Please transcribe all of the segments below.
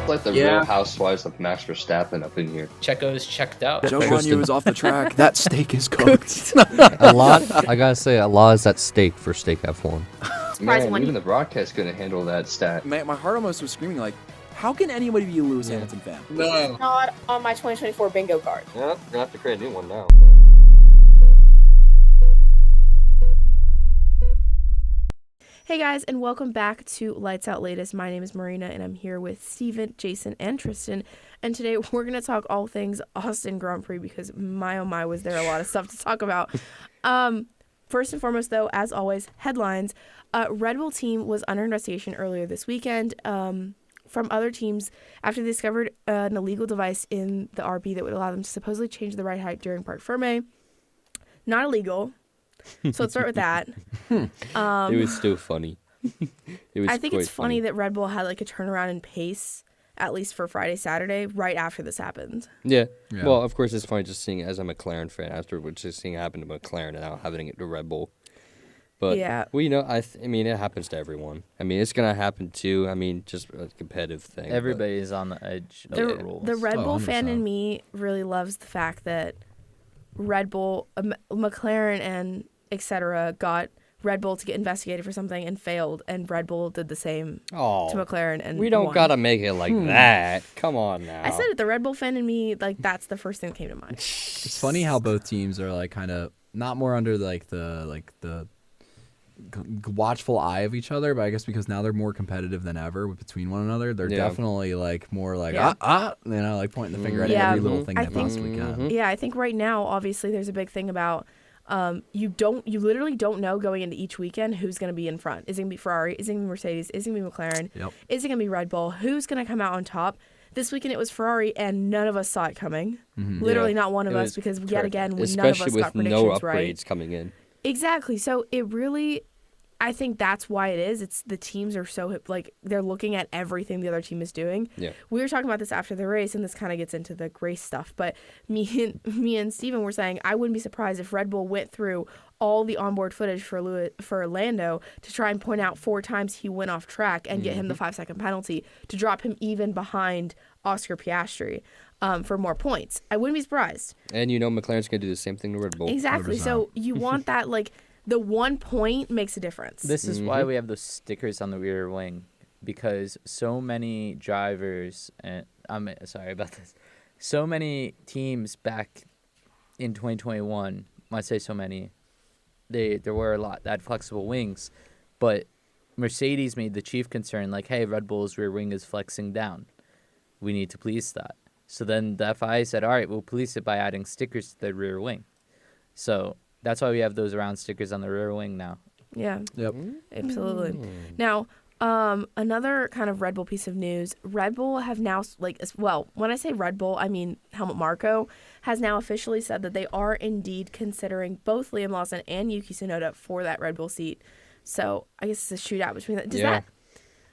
Like the Real Housewives of Max Verstappen up in here. Checo's checked out. Joe Lonnie is off the track. That steak is cooked. I gotta say, a lot is at stake for Steak F1. Man, even the broadcast couldn't handle that stat. Man, my heart almost was screaming like, how can anybody be a Lewis Hamilton fan? No. Not on my 2024 bingo card. Yeah, we're gonna have to create a new one now. Hey guys, and welcome back to Lights Out Latest. My name is Marina, and I'm here with Steven, Jason, and Tristan. And today we're going to talk all things Austin Grand Prix because my oh my was there a lot of stuff to talk about. First and foremost, though, as always, headlines. Red Bull team was under investigation earlier this weekend from other teams after they discovered an illegal device in the RB that would allow them to supposedly change the ride height during Parc Ferme. Not illegal. So let's start with that. It was still funny. I think it's funny that Red Bull had like a turnaround in pace, at least for Friday, Saturday, right after this happened. Yeah. Well, of course, it's funny just seeing it as a McLaren fan afterwards, just seeing it happen to McLaren and now having it to Red Bull. But, well, you know, I mean, it happens to everyone. I mean, it's going to happen too. I mean, just a competitive thing. Everybody's on the edge of the rules. The Red Bull fan in me really loves the fact that Red Bull, McLaren and etc. got Red Bull to get investigated for something and failed, and Red Bull did the same to McLaren and we don't gotta make it like that. Come on now. I said it. The Red Bull fan in me, like that's the first thing that came to mind. It's funny how both teams are like kind of not more under the watchful eye of each other, but I guess because now they're more competitive than ever between one another, they're definitely like more like like pointing the finger at every little thing they possibly can. Yeah, I think right now, obviously, there's a big thing about. You literally don't know going into each weekend who's going to be in front. Is it going to be Ferrari? Is it going to be Mercedes? Is it going to be McLaren? Yep. Is it going to be Red Bull? Who's going to come out on top? This weekend it was Ferrari, and none of us saw it coming. Mm-hmm. Literally not one of us, because yet again, none of us got predictions right. Especially with no upgrades coming in. Exactly. So it really... I think that's why it is. It's the teams are so like they're looking at everything the other team is doing. Yeah. We were talking about this after the race, and this kind of gets into the race stuff. But me and Steven were saying I wouldn't be surprised if Red Bull went through all the onboard footage for Lando to try and point out 4 times he went off track and get him the 5-second penalty to drop him even behind Oscar Piastri for more points. I wouldn't be surprised. And you know McLaren's gonna do the same thing to Red Bull. Exactly. 100%. So you want that like. The 1 point makes a difference. This is why we have those stickers on the rear wing, because so many drivers, and I'm sorry about this, so many teams back in 2021, when I say so many, there were a lot that had flexible wings, but Mercedes made the chief concern, like, hey, Red Bull's rear wing is flexing down. We need to police that. So then the FIA said, all right, we'll police it by adding stickers to the rear wing. So... that's why we have those round stickers on the rear wing now. Yeah. Yep. Absolutely. Now, another kind of Red Bull piece of news. Red Bull have now, when I say Red Bull, I mean Helmut Marko has now officially said that they are indeed considering both Liam Lawson and Yuki Tsunoda for that Red Bull seat. So I guess it's a shootout between that.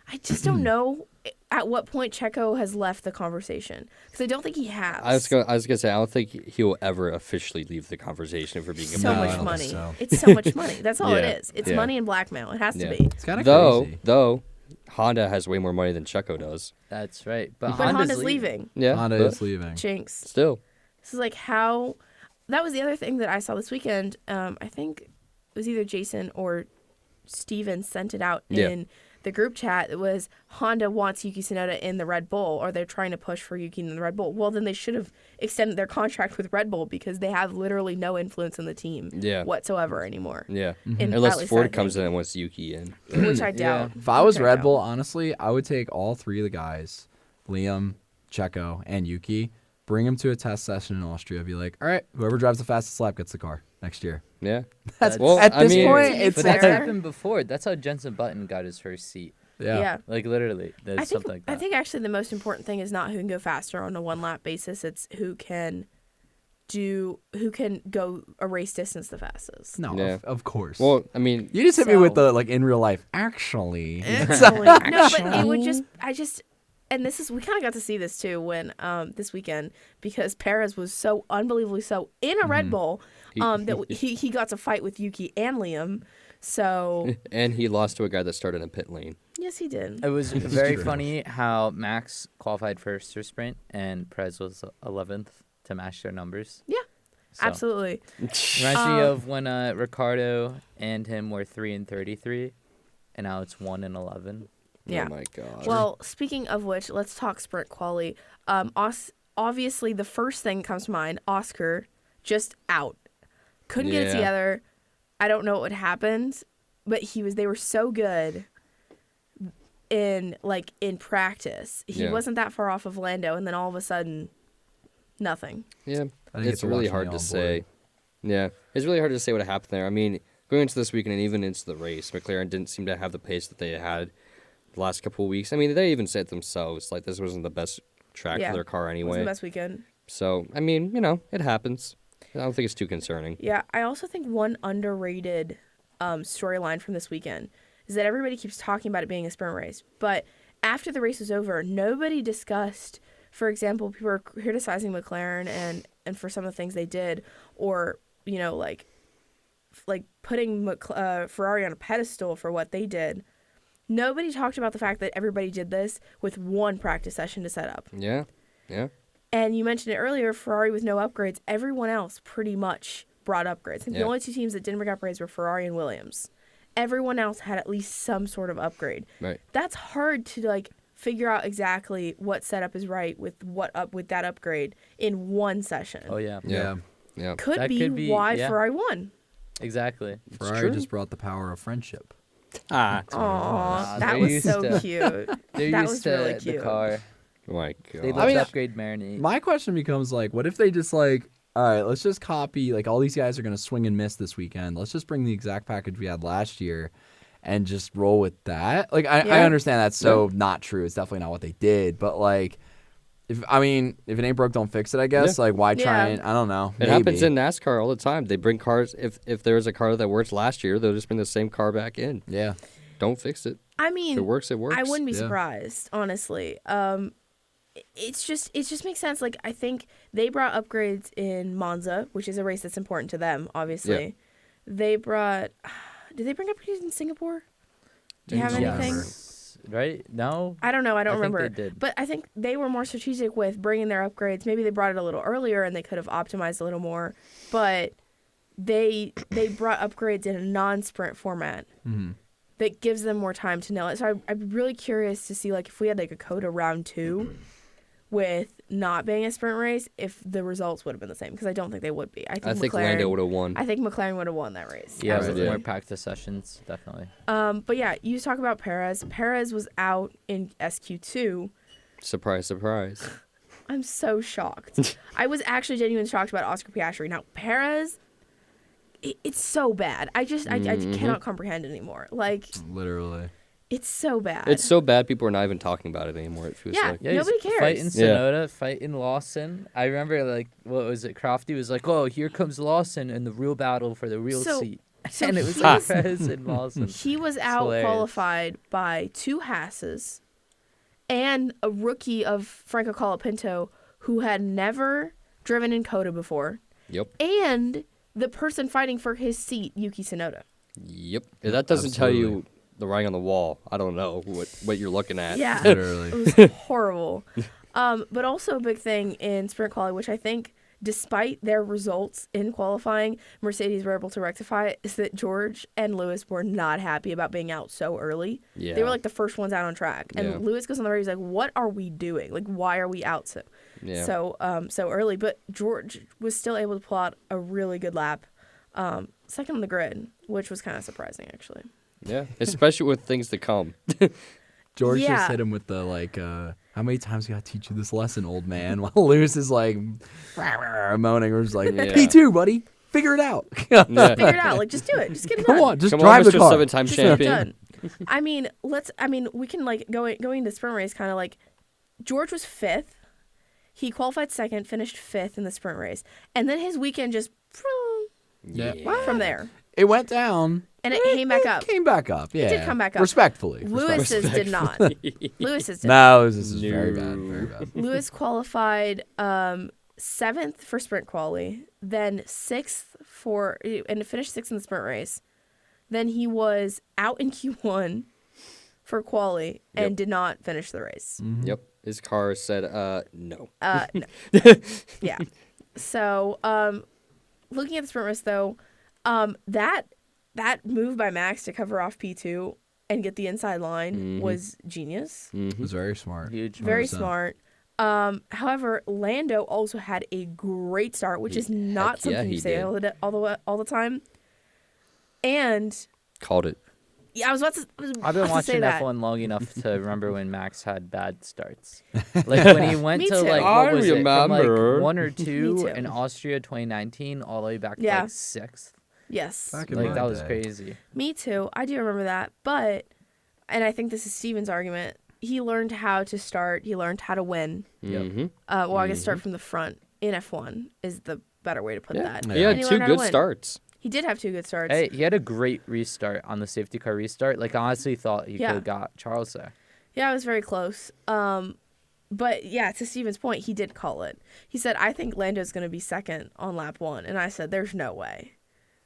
I just don't know at what point Checo has left the conversation, because I don't think he has. I was gonna say I don't think he'll ever officially leave the conversation for being so much money. It's so much money. That's all it is. It's money and blackmail. It has to be. It's kind of crazy. Though Honda has way more money than Checo does. That's right. But Honda's leaving. Yeah, Honda is leaving. Jinx. Still. This is like how. That was the other thing that I saw this weekend. I think it was either Jason or Steven sent it out in the group chat. It was Honda wants Yuki Tsunoda in the Red Bull, or they're trying to push for Yuki in the Red Bull. Well, then they should have extended their contract with Red Bull, because they have literally no influence in the team whatsoever anymore. Yeah. Unless Ford comes in and wants Yuki in. Which I doubt. If I was Red Bull, honestly, I would take all 3 of the guys, Liam, Checo, and Yuki, bring them to a test session in Austria, be like, all right, whoever drives the fastest lap gets the car next year. Yeah. At this point, it's but that's happened before. That's how Jenson Button got his first seat. Yeah. Like literally, there's something like that. I think actually the most important thing is not who can go faster on a 1-lap basis. It's who can go a race distance the fastest. No, of course. Well, I mean, you just hit me with the like in real life. Actually. No, but it would and we kind of got to see this too when this weekend, because Perez was so unbelievably so in a Red Bull that he got to fight with Yuki and Liam. So And he lost to a guy that started in pit lane. yes, he did. It was very funny how Max qualified first for sprint and Perez was 11th to match their numbers. Yeah, So, absolutely. Reminds me of when Ricardo and him were 3 and 33, and now it's 1 and 11. Yeah. Oh my god. Well, speaking of which, let's talk sprint quali. Obviously, the first thing that comes to mind, Oscar, just out. Couldn't get it Yeah. together. I don't know what happened, but they were so good in practice. He Yeah. wasn't that far off of Lando, and then all of a sudden, nothing. Yeah, I didn't get it's to really watch hard any to on say. board. Yeah, it's really hard to say what happened there. I mean, going into this weekend and even into the race, McLaren didn't seem to have the pace that they had the last couple of weeks. I mean, they even said themselves, like, this wasn't the best track Yeah. for their car It was anyway. the best weekend. So, I mean, it happens. I don't think it's too concerning. Yeah, I also think one underrated storyline from this weekend is that everybody keeps talking about it being a sprint race, but after the race was over, nobody discussed, for example, people were criticizing McLaren and for some of the things they did, or like putting Ferrari on a pedestal for what they did. Nobody talked about the fact that everybody did this with one practice session to set up. Yeah. And you mentioned it earlier, Ferrari with no upgrades. Everyone else pretty much brought upgrades. I think the only two teams that didn't bring upgrades were Ferrari and Williams. Everyone else had at least some sort of upgrade. Right. That's hard to figure out exactly what setup is right with that upgrade in one session. Oh, yeah. Yeah. Could That be could be, why yeah. Ferrari won. Exactly. Ferrari true. just brought the power of friendship. Aw, that they're was used so to- cute. They're That used was to really the cute. car. Oh my They god. love mean, to upgrade Marinade. My question becomes what if they just all right, let's just copy all these guys are gonna swing and miss this weekend. Let's just bring the exact package we had last year and just roll with that. I understand that's not true. It's definitely not what they did. But if it ain't broke, don't fix it, I guess. Why try and I don't know. It happens in NASCAR all the time. They bring cars. If there's a car that worked last year, they'll just bring the same car back in. Yeah. Don't fix it. I If mean, it works, it works. I wouldn't be Yeah. surprised, honestly. It just makes sense. I think they brought upgrades in Monza, which is a race that's important to them, obviously. Yeah. They brought. Did they bring upgrades in Singapore? Do you have Yes. anything? Right? No? I don't know. I don't I think remember. they did. But I think they were more strategic with bringing their upgrades. Maybe they brought it a little earlier and they could have optimized a little more. But they brought upgrades in a non-sprint format that gives them more time to nail it. So I'm really curious to see if we had a COTA round 2 with not being a sprint race, if the results would have been the same, because I don't think they would be. I think Lando would have won. I think McLaren would have won that race. Yeah, with absolutely. more practice sessions, definitely. But yeah, you talk about Perez. Perez was out in SQ2. Surprise, surprise. I'm so shocked. I was actually genuinely shocked about Oscar Piastri. Now, Perez, it's so bad. I cannot comprehend it anymore. Literally. It's so bad. It's so bad people are not even talking about it anymore. It feels like. Yeah, nobody he's cares. Fighting Tsunoda, fighting Lawson. I remember, what was it? Crofty was like, "Oh, here comes Lawson in the real battle for the real seat," So and it was he's- Perez and Lawson. He was out hilarious. qualified by 2 Hasses and a rookie of Franco Colapinto who had never driven in COTA before, Yep. and the person fighting for his seat, Yuki Tsunoda. Yep. If that doesn't tell you the writing on the wall, I don't know what you're looking at. Yeah, Literally. it was horrible. But also a big thing in sprint quality, which I think, despite their results in qualifying, Mercedes were able to rectify, is that George and Lewis were not happy about being out so early. Yeah. They were the first ones out on track, and Yeah. Lewis goes on the radio. He's like, "What are we doing? Why are we out so early?" But George was still able to pull out a really good lap, second on the grid, which was kind of surprising, actually. Yeah. Especially with things to come. George Yeah. just hit him with the how many times we gotta teach you this lesson, old man? While Lewis is moaning, or just Yeah. P2, buddy, figure it out. Yeah. Figure it out. Just do it. Just get it done. Come on, just Come drive on, the Mr. car. 7-time Just get it champion. done. We can going into sprint race kind of George was 5th. He qualified 2nd, finished 5th in the sprint race. And then his weekend just from there. It went down. And it came back up. Came back up. Yeah. did come back up. Respectfully. Lewis's did not. Lewis's did No, this is very bad. Very bad. Lewis qualified 7th for sprint quali, then 6th and finished 6th in the sprint race. Then he was out in Q1 for quali and did not finish the race. Mm-hmm. Yep. His car said, no. No. Yeah. So, looking at the sprint race, though, that move by Max to cover off P2 and get the inside line was genius. It was very smart. Huge. Very smart. However, Lando also had a great start, which is not something you say all the time. And Called it. yeah, I've been watching that. F1 long enough to remember when Max had bad starts. Like when he went Me to too. like I what was it from remember. like 1 or Me 2 too. in Austria 2019 all the way back to Yeah. like 6th. Yes. Back in Like my that was day. crazy. Me too. I do remember that. But, and I think this is Steven's argument, he learned how to start. He learned how to win. Mm-hmm. Well, I guess start from the front in F1 is the better way to put that. Yeah. He And had he 2 learned how to good win. starts. He did have 2 good starts. Hey, he had a great restart on the safety car restart. Like I honestly thought he Yeah. could have got Charles there. Yeah, it was very close. But yeah, to Steven's point, he did call it. He said, I think Lando's going to be second on lap 1. And I said, there's no way.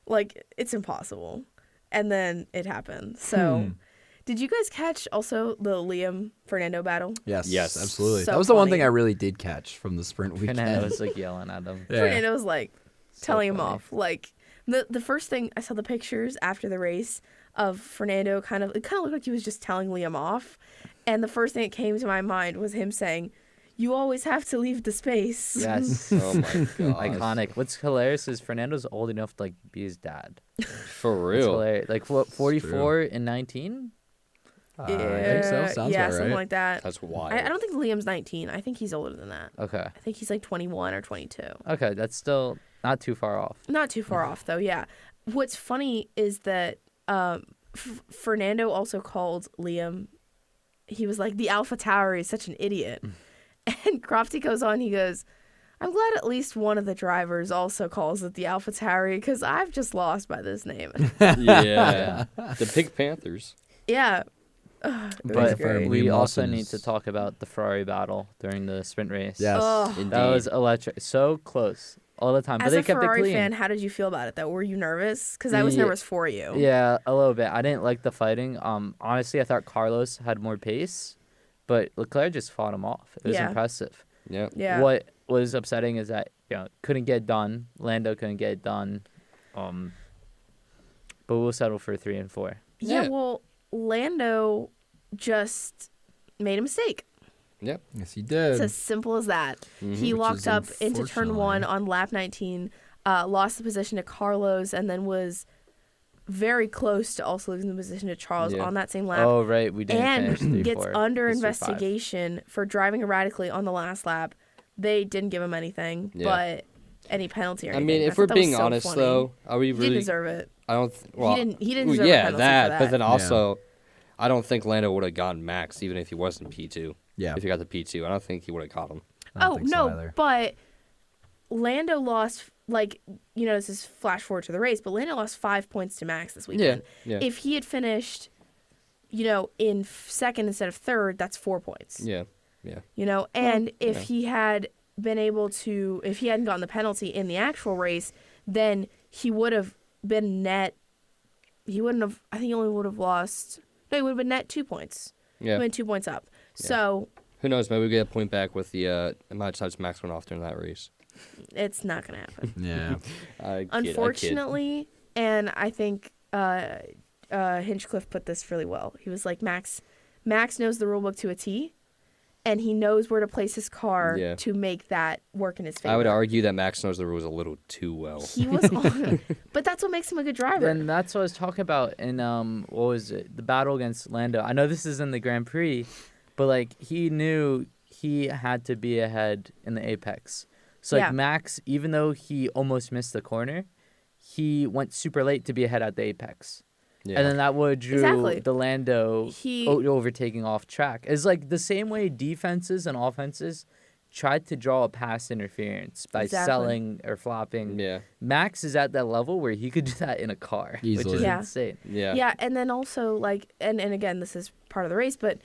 Like, it's impossible. And then it happened. So, did you guys catch also the Liam Fernando battle? Yes, Yes. absolutely. So that was the one funny. thing I really did catch from the sprint weekend. Fernando was like yelling at him. Yeah. Fernando was like telling him funny. off. Like, the first thing I saw the pictures after the race of Fernando it kind of looked like he was just telling Liam off. And the first thing that came to my mind was him saying, you always have to leave the space. Yes. Oh my god. Iconic. What's hilarious is Fernando's old enough to like be his dad. For It's real. hilarious. Like what, 44 and 19? I think so. Sounds yeah, about something right. like that. That's wild. I don't think Liam's 19. I think he's older than that. Okay. I think he's like 21 or 22. Okay, that's still not too far off. Not too far off, though, yeah. What's funny is that Fernando also called Liam, he was like, the Alpha Tower is such an idiot. And Crofty goes on, he goes, I'm glad at least one of the drivers also calls it the Alpha Tower because I've just lost by this name. Yeah. The Pink Panthers. Yeah. Ugh, it was But great. we Liam also Lawson need is- to talk about the Ferrari battle during the sprint race. Yes. Ugh. Indeed. That was electric. So close all the time. But As they a kept Ferrari it clean. fan, how did you feel about it, though? Were you nervous? Because I was Yeah. nervous for you. Yeah, a little bit. I didn't like the fighting. Honestly, I thought Carlos had more pace, but Leclerc just fought him off. It was Yeah. impressive. Yeah. Yeah. What was upsetting is that couldn't get it done. Lando couldn't get it done. But we'll settle for 3 and 4. Yeah, Yeah. well, Lando just made a mistake. Yep. Yes, he It's did. as simple as that. He Which locked is up into turn 1 unfortunately- on lap 19, lost the position to Carlos, and then was very close to also losing the position to Charles Yeah. on that same lap. Oh, right. We didn't finish 3 And gets 4. under It's 3, 5. investigation for driving erratically on the last lap. They didn't give him anything, Yeah. but any penalty or I anything. mean, if thought we're that was being so honest, funny. though, are we He really? didn't deserve it. I don't. Well, he didn't well, deserve a yeah, penalty that. for that. But then also, I don't think Lando would have gotten Max even if he wasn't P2. Yeah. If he got the P2, I don't think he would have caught him. I don't Oh, think so no, either. but Lando lost, like, this is flash forward to the race, but Lando lost 5 points to Max this weekend. Yeah. If he had finished, in second instead of third, that's 4 points. Yeah. And if yeah. he had been able to, if he hadn't gotten the penalty in the actual race, then he would have been net, he wouldn't have, I think he only would have lost, no, he would have been net 2 points. He Yeah. went 2 points up. So Who knows? Maybe we get a point back with the amount of times Max went off during that race. it's not going to happen. Yeah. I kid. Unfortunately, and I think Hinchcliffe put this really well. He was like, Max knows the rulebook to a T, and he knows where to place his car Yeah. to make that work in his favor. I would argue that Max knows the rules a little too well. He was on, but that's what makes him a good driver. And that's what I was talking about in what was it? The battle against Lando. I know this is in the Grand Prix, but like he knew he had to be ahead in the apex. So like Yeah. Max, even though he almost missed the corner, he went super late to be ahead at the apex. Yeah. And then that would drew Exactly. the Lando He- overtaking off track. It's like the same way defenses and offenses tried to draw a pass interference by Exactly. selling or flopping. Yeah. Max is at that level where he could do that in a car, which Easily. is Yeah. insane. Yeah. Yeah, and then also like, and again, this is part of the race, but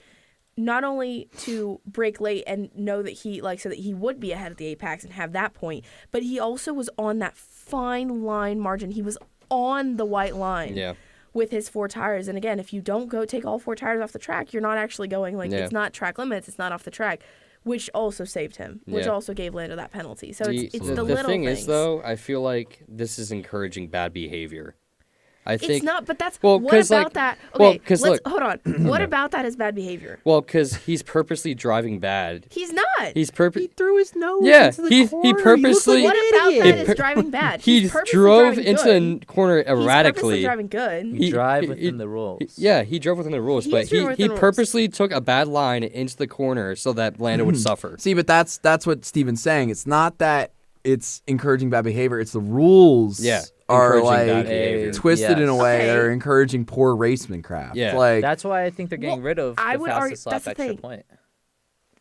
not only to break late and know that he so that he would be ahead of the apex and have that point, but he also was on that fine line margin. He was on the white line. Yeah. with his 4 tires. And again, if you don't go take all 4 tires off the track, you're not actually going, like, it's not track limits, it's not off the track, which also saved him, which also gave Lando that penalty. So it's the little things. The thing is, though, I feel like this is encouraging bad behavior. I think it's not, but that's what about that? Okay, look, hold on. What about that is bad behavior? Well, because he's purposely driving bad. He's not. He threw his nose. Yeah, into the corner. he purposely. What about that is driving bad? He drove into the corner erratically. He's purposely driving good. You drive within the rules. He drove within the rules, but he purposely took a bad line into the corner so that Lando would suffer. See, but that's what Steven's saying. It's not that it's encouraging bad behavior. It's the rules. Yeah. Are bad like twisted in a way that are encouraging poor racemanship. Yeah, like that's why I think they're getting rid of the fastest lap extra point.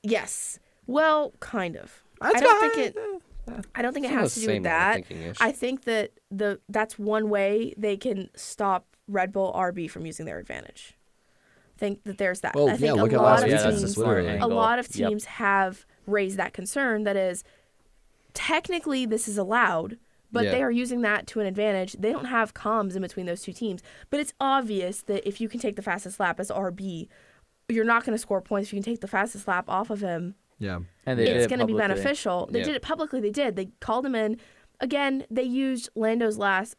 Yes, well, kind of. I don't think it has to do with that. I think that that's one way they can stop Red Bull RB from using their advantage. I think that there's that. Well, I think look a at lot last of week. teams, a lot of teams have raised that concern. That is, technically this is allowed. But they are using that to an advantage. They don't have comms in between those two teams. But it's obvious that if you can take the fastest lap as RB, you're not going to score points if you can take the fastest lap off of him. Yeah. And it's going to be beneficial. They did it publicly. They did. They called him in. Again, they used Daniel's last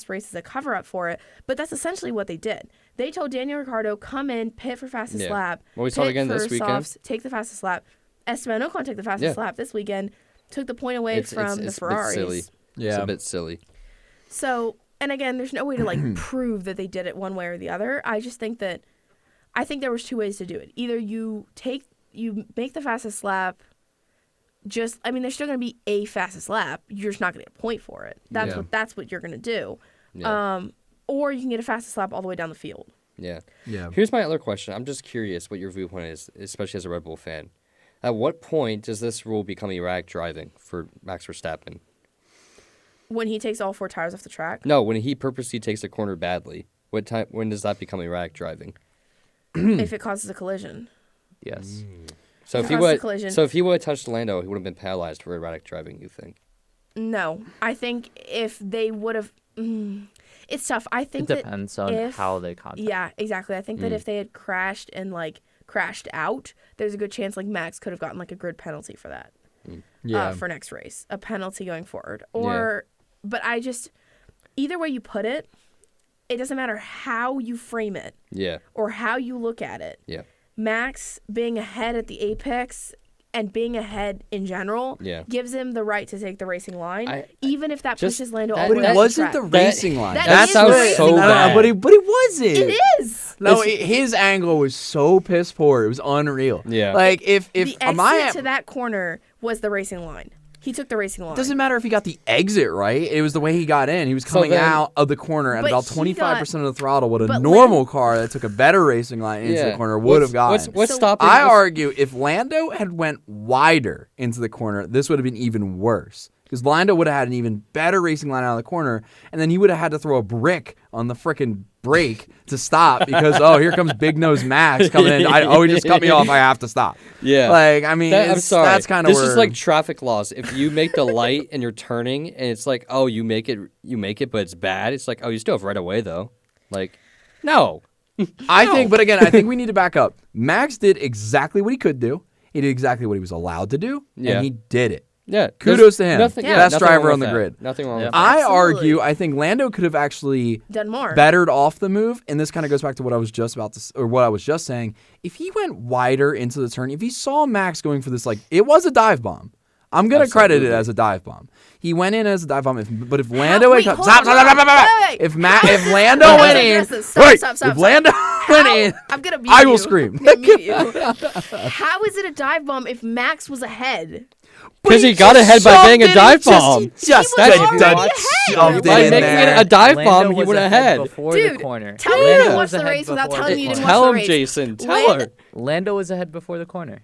race as a cover-up for it. But that's essentially what they did. They told Daniel Ricciardo, come in, pit for fastest lap. Well, we saw it again this weekend. Softs, take the fastest lap. Esteban Ocon take the fastest lap this weekend. Took the point away from the Ferraris. A bit silly. Yeah. It's a bit silly. So, and again, there's no way to like prove that they did it one way or the other. I just think that there was 2 ways to do it. Either you make the fastest lap. There's still going to be a fastest lap. You're just not going to get a point for it. That's what you're going to do. Yeah. Or you can get a fastest lap all the way down the field. Yeah. Yeah. Here's my other question. I'm just curious what your viewpoint is, especially as a Red Bull fan. At what point does this rule become erratic driving for Max Verstappen? When he takes all 4 tires off the track? No, when he purposely takes a corner badly. When does that become erratic driving? If it causes a collision. Yes. So if he would have touched Lando, he would have been penalized for erratic driving, you think? No. I think if they would have... it's tough. I think it depends on how they contact. Yeah, exactly. I think that if they had crashed and crashed out, there's a good chance Max could have gotten a grid penalty for that. For next race, a penalty going forward. But either way you put it, it doesn't matter how you frame it. Yeah. Or how you look at it. Yeah. Max being ahead at the apex and being ahead in general gives him the right to take the racing line, even if that pushes Lando all the way. But it wasn't the racing line. That sounds so bad. But it wasn't. It is. No, his angle was so piss poor. It was unreal. Yeah. If the exit to that corner was the racing line. He took the racing line. It doesn't matter if he got the exit right. It was the way he got in. He was coming out of the corner at about 25% of the throttle. What a normal car that took a better racing line into the corner would have gotten. What's stopping? I argue if Lando had went wider into the corner, this would have been even worse. Because Lando would have had an even better racing line out of the corner, and then he would have had to throw a brick on the frickin' brake to stop because, here comes Big Nose Max coming in. He just cut me off. I have to stop. Yeah. I'm sorry. That's kind of This is like traffic laws. If you make the light and you're turning, and it's like, you make it, but it's bad. It's like, you still have right away, though. No. I think we need to back up. Max did exactly what he could do. He did exactly what he was allowed to do, and he did it. Yeah, kudos to him. Best driver on the grid. Nothing wrong with that. I argue, I think Lando could have actually done more, bettered off the move, and this kind of goes back to what I was just saying. If he went wider into the turn, if he saw Max going for this, it was a dive bomb. I'm gonna credit it as a dive bomb. He went in as a dive bomb, but if Lando had come, stop. If Lando went in, if Lando went in, I'm gonna mute I will scream. How is it a dive bomb if Max was ahead? Because he got ahead by being a dive bomb. He was by making it a dive bomb, he went ahead. Dude, tell me you didn't watch the race without telling me you didn't watch the race. Tell him, Jason. Tell her. Lando was ahead before the corner.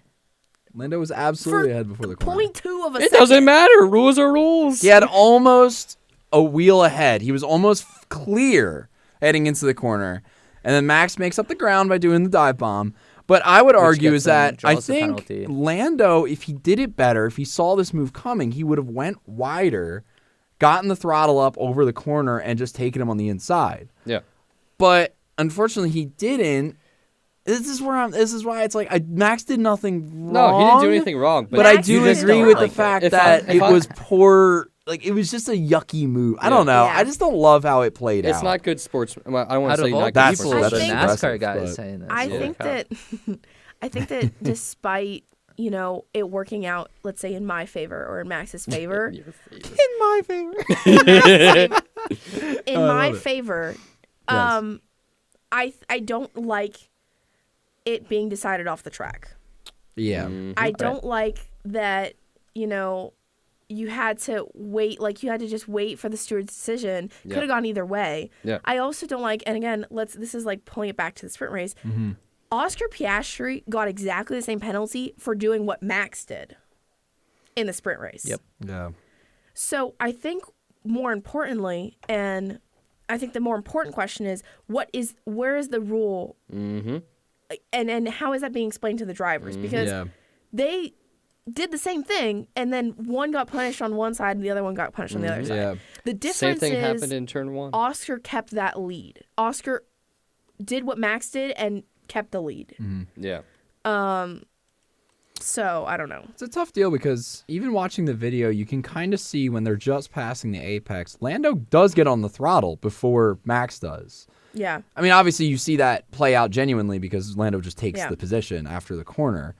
Lando was absolutely ahead before the corner. 0.2 of a second. It doesn't matter. Rules are rules. He had almost a wheel ahead. He was almost clear heading into the corner. And then Max makes up the ground by doing the dive bomb. But I would argue is that I think Lando, if he did it better, if he saw this move coming, he would have went wider, gotten the throttle up over the corner and just taken him on the inside. Yeah. But unfortunately, he didn't. This is why it's like Max did nothing wrong. No, he didn't do anything wrong. But I Max do did agree still with like the fact it. that If it I- was poor. Like, it was just a yucky move. I don't know. Yeah. I just don't love how it played out. It's not good sports. I don't want Out to say of all not good That's- people, sports. the that's NASCAR impressive, guy but- is saying this. I Holy think cow. that I think that despite, you know, it working out, let's say in my favor or in Max's favor, Your favorite. in my favor. in I my love it. favor, Yes. I don't like it being decided off the track. Yeah. I don't like that, you know, you had to wait, like you had to just wait for the steward's decision. Yeah. Could have gone either way. Yeah. I also don't like, and again, this is like pulling it back to the sprint race. Oscar Piastri got exactly the same penalty for doing what Max did in the sprint race. Yep. Yeah. So I think more importantly, and I think the more important question is, where is the rule? Mm-hmm. And how is that being explained to the drivers? Because Yeah. they did the same thing, and then one got punished on one side and the other one got punished on the other side. Yeah. The difference Same thing is happened in turn 1. Oscar kept that lead. Oscar did what Max did and kept the lead. Yeah. So I don't know. It's a tough deal because even watching the video, you can kind of see when they're just passing the apex, Lando does get on the throttle before Max does. Yeah. I mean, obviously you see that play out genuinely because Lando just takes Yeah. the position after the corner.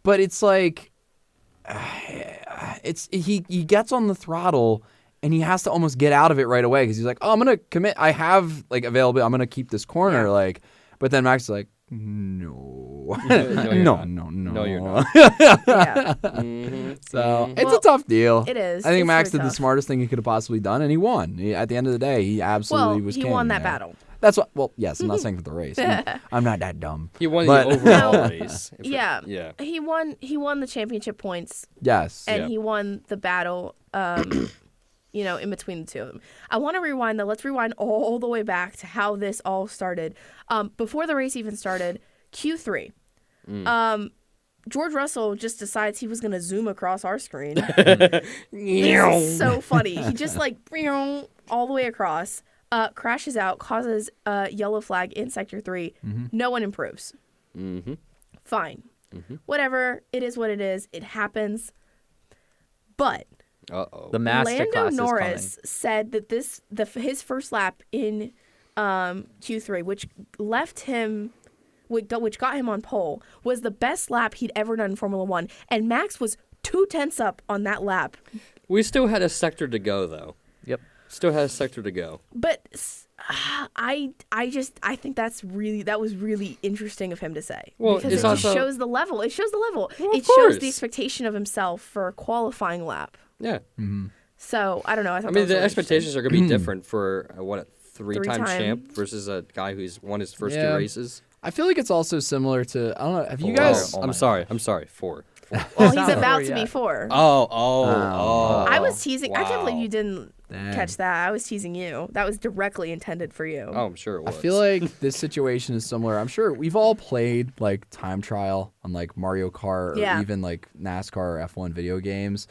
But it's like he gets on the throttle and he has to almost get out of it right away because he's like, "Oh, I'm going to commit. I have like availability. I'm going to keep this corner." Yeah. Like, but then Max is like, "No. you're no, not. no, no. No, you're not. Yeah. Mm-hmm. So it's Well, a tough deal. it is. I think It's Max very did the tough. smartest thing he could have possibly done, and he won. At the end of the day, he absolutely Well, was he king won that there. battle. That's what. Well, yes, I'm not saying for the race. I'm not that dumb. He won But- the overall race. Yeah. Yeah. He won the championship points, Yes. and Yeah. he won the battle. You know, in between the two of them. I want to rewind though. Let's rewind all the way back to how this all started. Before the race even started, Q3. George Russell just decides he was going to zoom across our screen. This is so funny. He just like all the way across, crashes out, causes a yellow flag in Sector 3. No one improves. Mm-hmm. Fine. Whatever. It is what it is. It happens. But Uh-oh. The master Lando class Norris is said that his first lap in Q3, which got him on pole, was the best lap he'd ever done in Formula One, and Max was 2/10 up on that lap. We still had a sector to go, though. Yep. Still had a sector to go. But I think that was really interesting of him to say. Well, because it's it just also- shows the level. It shows the level. Well, of It shows course. the expectation of himself for a qualifying lap. Yeah. So I don't know. I I mean, the expectations are going to be different for a three-time Three-time. champ versus a guy who's won his first Yeah. two races. I feel like it's also similar to I don't know. Have you guys? Oh I'm my sorry. I'm sorry. Four. Well, he's not about four to be yet. 4. Oh. I was teasing. I can't believe Wow. you didn't Dang. catch that. I was teasing you. That was directly intended for you. Oh, I'm sure it I was. feel like this situation is similar. I'm sure we've all played like time trial on like Mario Kart or Yeah. even like NASCAR or F1 video games.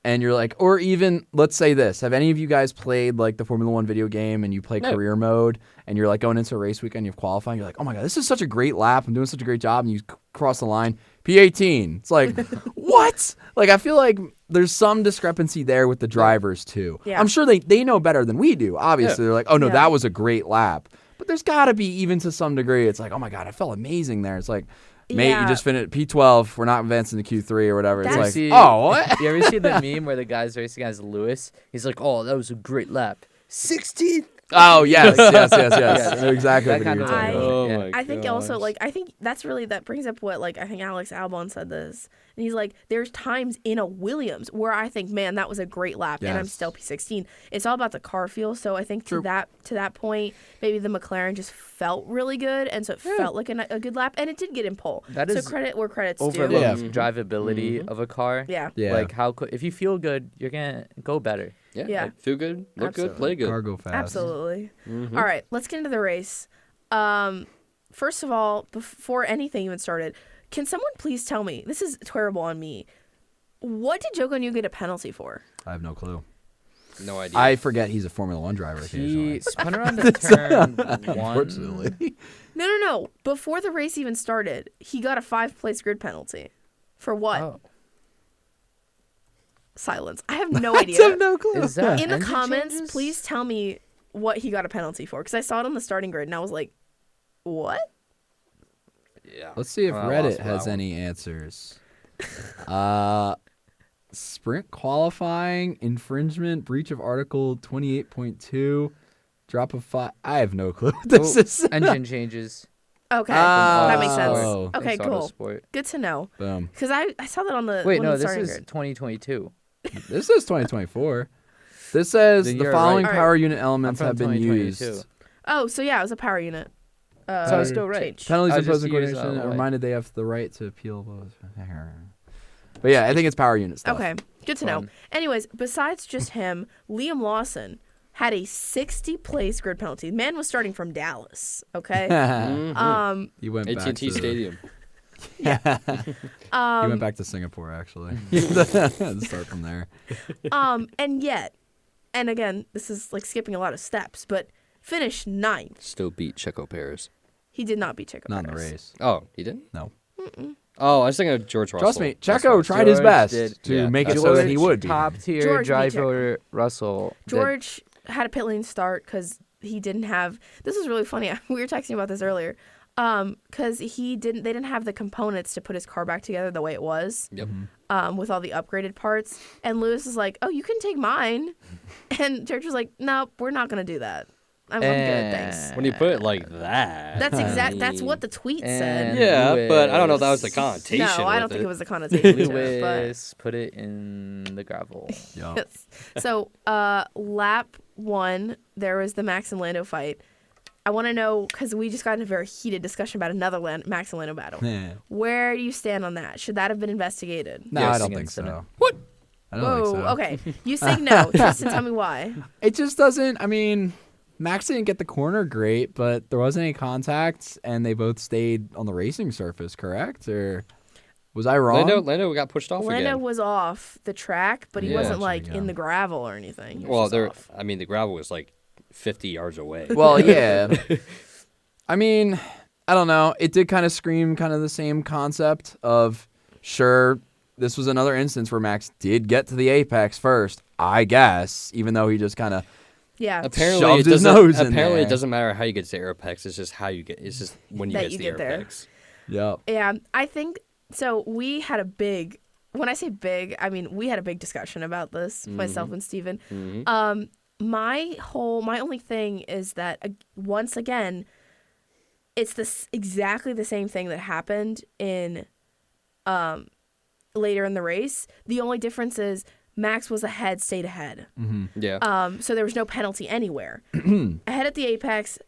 And you're like, or even let's say this: have any of you guys played like the Formula One video game and you play No. career mode and you're like going into a race weekend, you're qualifying, you're like, oh my god, this is such a great lap, I'm doing such a great job, and you cross the line, P18. It's like, what? Like I feel like there's some discrepancy there with the drivers too. Yeah. I'm sure they know better than we do. Obviously, they're like, oh no, Yeah. that was a great lap. But there's got to be even to some degree. It's like, oh my god, I felt amazing there. It's like, mate, Yeah. you just finished P12. We're not advancing to Q3 or whatever. It's That's- like, See- oh, what? You ever see the meme where the guy's racing against Lewis? He's like, "Oh, that was a great lap. 16th." Oh yes, yes. Yeah, I know exactly that what kind you're of talking thing. about. Oh Yeah. my I think also gosh. like I think that's really that brings up what like I think Alex Albon said this, and he's like, there's times in a Williams where I think, man, that was a great lap, and I'm Yes. still P16. It's all about the car feel. So I think to that point, maybe the McLaren just felt really good, and so it felt like a good lap, and it did get in pole. That so is credit where credit's due. Overlooked Yeah. drivability of a car. Yeah. Yeah. Like if you feel good, you're gonna go better. Yeah. Yeah. Like, feel good, look Absolutely. good, play good. Cargo fast. Absolutely. All right, let's get into the race. First of all, before anything even started, can someone please tell me, this is terrible on me, what did Joko New get a penalty for? I have no clue. No idea. I forget he's a Formula One driver occasionally. He spun around the turn one. Unfortunately. No. Before the race even started, he got a 5-place grid penalty. For what? Oh. Silence. I have no idea. I have no clue. Is that In the engine comments, changes? please tell me what he got a penalty for, because I saw it on the starting grid and I was like, what? Yeah. Let's see if I Reddit lost has that one. any answers. Sprint qualifying, infringement, breach of Article 28.2, drop of 5. I have no clue what this is. Engine changes. Okay, that makes sense. Oh. Okay, Thanks, cool. Autosport. Good to know. Boom. Because I saw that on the Wait, on no, the this starting is grid. 2022. This is 2024. This says Then the you're following right. power unit elements I'm have from been 2022. used. Oh, so yeah, it was a power unit. So I was still right. change. Penalties I imposed just in used, coordination are like- reminded they have the right to appeal both. But yeah, I think it's power unit stuff. Okay, good to know. Fun. Anyways, besides just him, Liam Lawson had a 60-place grid penalty. The man was starting from Dallas. Okay. He went back AT&T to Stadium. He went back to Singapore actually. Start from there. And yet, and again, this is like skipping a lot of steps, but finished 9th. Still beat Checo Perez. He did not beat Checo Not in the Perez. race. Oh, he didn't? No. Oh, I was thinking of George Russell. Trust me, That's Checo why. tried his George best did. to Yeah, make it that's so that George, he would be. top tier George beat driver Russell. did- George had a pit lane start because he didn't have. This was really funny. We were texting about this earlier. Because they didn't have the components to put his car back together the way it was. Yep. With all the upgraded parts. And Lewis is like, "Oh, you can take mine," and George was like, "No, we're not gonna do that. I'm good, thanks." When you put it like that. That's what the tweet said. And Yeah, but I don't know if that was the Lewis- connotation. No, I don't with think it was the connotation to it, but Lewis put it in the gravel. Yeah. yes. So, lap 1, there was the Max and Lando fight. I want to know, because we just got in a very heated discussion about another Max and Lando battle. Yeah. Where do you stand on that? Should that have been investigated? No, Yes. I don't think Incident. so. What? I don't Whoa, think so. okay. You say no. Tristan, tell me why. It just doesn't. I mean, Max didn't get the corner great, but there wasn't any contact, and they both stayed on the racing surface, correct? Or was I wrong? Lando got pushed off Lando again. was off the track, but he Yeah. wasn't like Yeah. in the gravel or anything. He was Well, just off. I mean, the gravel was like 50 yards away. Well, yeah. I mean, I don't know. It did kind of scream kind of the same concept of, sure, this was another instance where Max did get to the apex first, I guess, even though he just kind of Yeah. Apparently, Shoved it his doesn't. nose in Apparently, there. it doesn't matter how you get to the apex. It's just how you get. It's just when you That get you to the get there. apex. Yep. Yeah, I think so. We had a big, when I say big, I mean we had a big discussion about this, myself and Steven. My only thing is that once again, it's exactly the same thing that happened in later in the race. The only difference is Max was ahead, stayed ahead. Yeah. So there was no penalty anywhere. Ahead at the apex,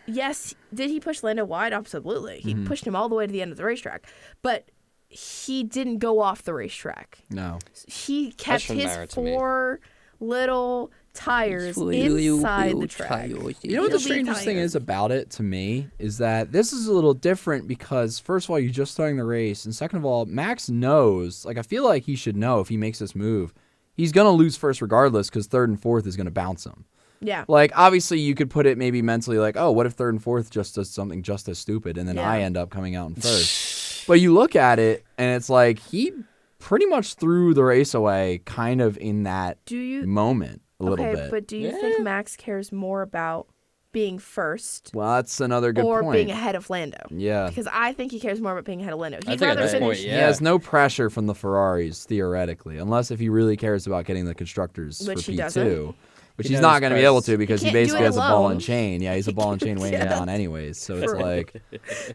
yes, did he push Lando wide? Absolutely. He pushed him all the way to the end of the racetrack. But he didn't go off the racetrack. No. He kept shouldn't his matter to me. 4 little tires inside the track. You know what the Little strangest thing tires. is about it to me is that this is a little different because first of all, you're just starting the race, and second of all, Max knows. Like I feel like he should know if he makes this move, he's gonna lose first regardless because third and fourth is gonna bounce him. Yeah. Like obviously, you could put it maybe mentally like, oh, what if third and fourth just does something just as stupid, and then Yeah. I end up coming out in first. But you look at it, and it's like he pretty much threw the race away, kind of in that Do you moment a little okay, bit. but do you think Max cares more about being first Well, that's another good or point. being ahead of Lando? Yeah. Because I think he cares more about being ahead of Lando. He'd think at rather this finish. point, He yeah. has no pressure from the Ferraris, theoretically, unless if he really cares about getting the constructors Which for he P2. doesn't. Which He he's knows not going to be able press. to because he can't do basically it has a ball alone. and chain. Yeah, he's a ball and chain weighing him can't. down anyways. So it's True. like,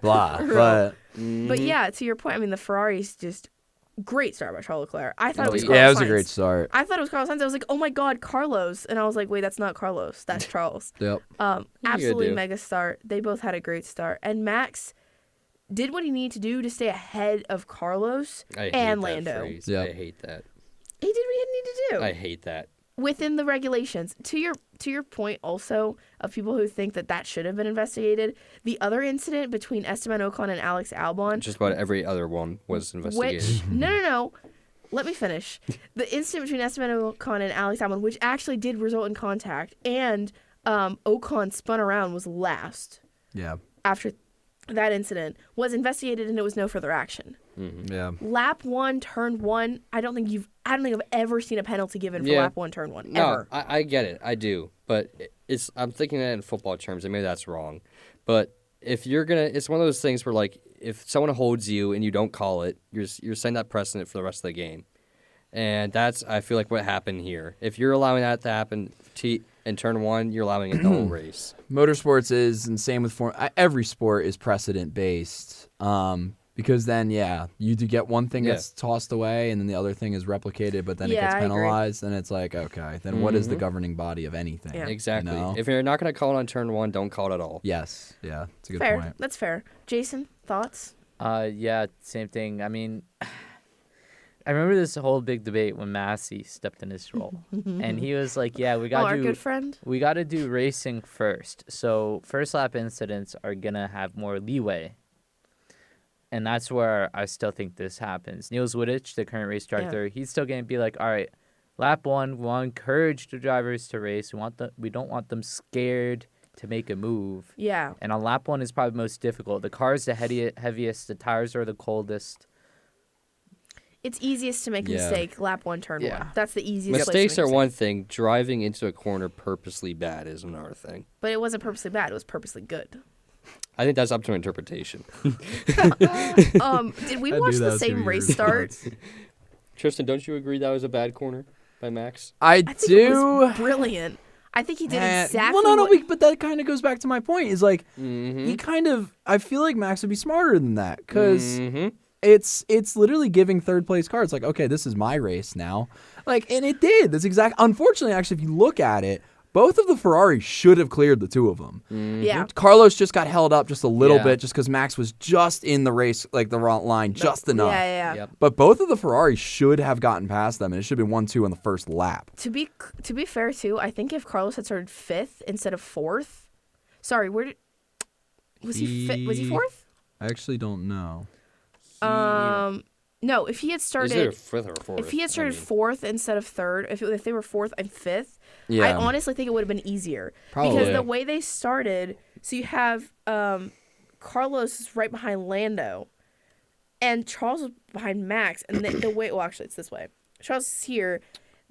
blah. But But yeah, to your point, I mean, the Ferrari's just great start by Charles Leclerc. I thought it was Carlos yeah, it was a Sainz. great start. I thought it was Carlos Sainz. I was like, oh my God, Carlos. And I was like, wait, that's not Carlos. That's Charles. Yep. Absolutely do? mega start. They both had a great start. And Max did what he needed to do to stay ahead of Carlos I hate and that Lando. phrase. Yep. I hate that. He did what he needed to do I hate that. within the regulations. To your point also of people who think that should have been investigated, the other incident between Esteban Ocon and Alex Albon, Just about every other one was investigated. which no. let me finish. The incident between Esteban Ocon and Alex Albon, which actually did result in contact, and Ocon spun around, was last. Yeah. After that incident, was investigated and it was no further action. Mm-hmm. Yeah. Lap 1, turn 1. I don't think I've ever seen a penalty given for lap 1, turn 1. Ever. No, I get it. I do. But I'm thinking that in football terms, and maybe that's wrong. But if you're gonna, it's one of those things where like if someone holds you and you don't call it, you're setting that precedent for the rest of the game, and that's I feel like what happened here. If you're allowing that to happen in turn 1, you're allowing it the whole race. Motorsports is, and same with every sport is precedent based. Because then, you do get one thing that's tossed away, and then the other thing is replicated, but then it gets penalized, and it's like, okay, then what is the governing body of anything? Yeah. Exactly. You know? If you're not going to call it on turn 1, don't call it at all. Yes. Yeah, it's a good Fair. point. That's fair. Jason, thoughts? Yeah, same thing. I mean, I remember this whole big debate when Massey stepped in his role, and he was like, "Yeah, we got our good friend. We got to do racing first. So first lap incidents are gonna have more leeway." And that's where I still think this happens. Niels Wittich, the current race director, he's still going to be like, all right, lap 1, we want to encourage the drivers to race. We don't want them scared to make a move. Yeah. And on lap 1 is probably most difficult. The car is the heaviest. The tires are the coldest. It's easiest to make a mistake, lap 1, turn 1. That's the easiest Mistakes place to make are one thing. Driving into a corner purposely bad is another thing. But it wasn't purposely bad. It was purposely good. I think that's up to interpretation. Did we watch the same race start? Tristan, don't you agree that was a bad corner by Max? I think do. It was brilliant. I think he did exactly. Well, no, but that kind of goes back to my point. Is like he kind of. I feel like Max would be smarter than that because it's literally giving third place cards. Like, okay, this is my race now. Like, and it did. That's exact. Unfortunately, actually, if you look at it, both of the Ferraris should have cleared the two of them. Yeah. Carlos just got held up just a little bit just because Max was just in the race, like the wrong line, just enough. Yeah. Yep. But both of the Ferraris should have gotten past them, and it should have been 1-2 on the first lap. To be fair, too, I think if Carlos had started 5th instead of 4th. Sorry, where did was he? Was he 4th? I actually don't know. No, if he had started. Is there a 5th or 4th? If he had started 4th instead of 3rd, if they were 4th and 5th, I honestly think it would have been easier. Probably. Because the way they started, so you have Carlos is right behind Lando, and Charles was behind Max, and the way, well, actually, it's this way. Charles is here.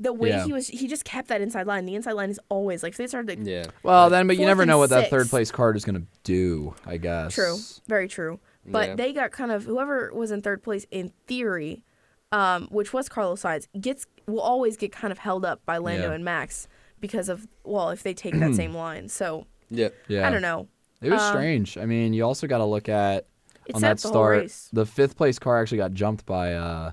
The way he just kept that inside line. The inside line is always like if they started. Well, then, but you never know what that 6th. third place card is going to do. I guess. True. Very true. But they got kind of whoever was in 3rd place in theory, which was Carlos Sainz, will always get kind of held up by Lando and Max because of if they take that same line. So I don't know. It was strange. I mean, you also got to look at on that the whole start. race. The 5th place car actually got jumped by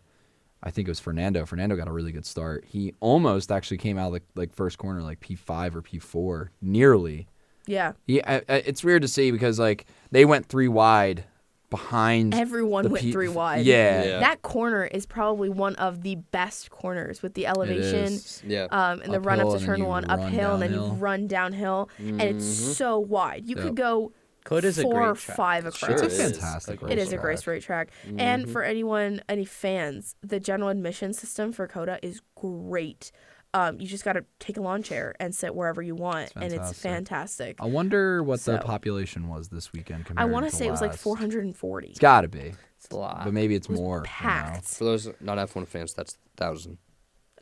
I think it was Fernando. Fernando got a really good start. He almost actually came out like first corner like P5 or P4, nearly. Yeah. It's weird to see because like they went 3 wide. Behind everyone went 3 wide. Yeah. That corner is probably one of the best corners with the elevation. And the run up to turn 1 uphill, and then you run downhill, and it's so wide. You could go COTA's 4 or a great 5 across. It's a fantastic race. It is a great straight track. And for any fans, the general admission system for COTA is great. You just got to take a lawn chair and sit wherever you want, and it's fantastic. I wonder what the population was this weekend compared I want to to say it was like last. 440. It's got to be. It's a lot. But maybe it's It was more. packed. For those not F1 fans, that's 1,000.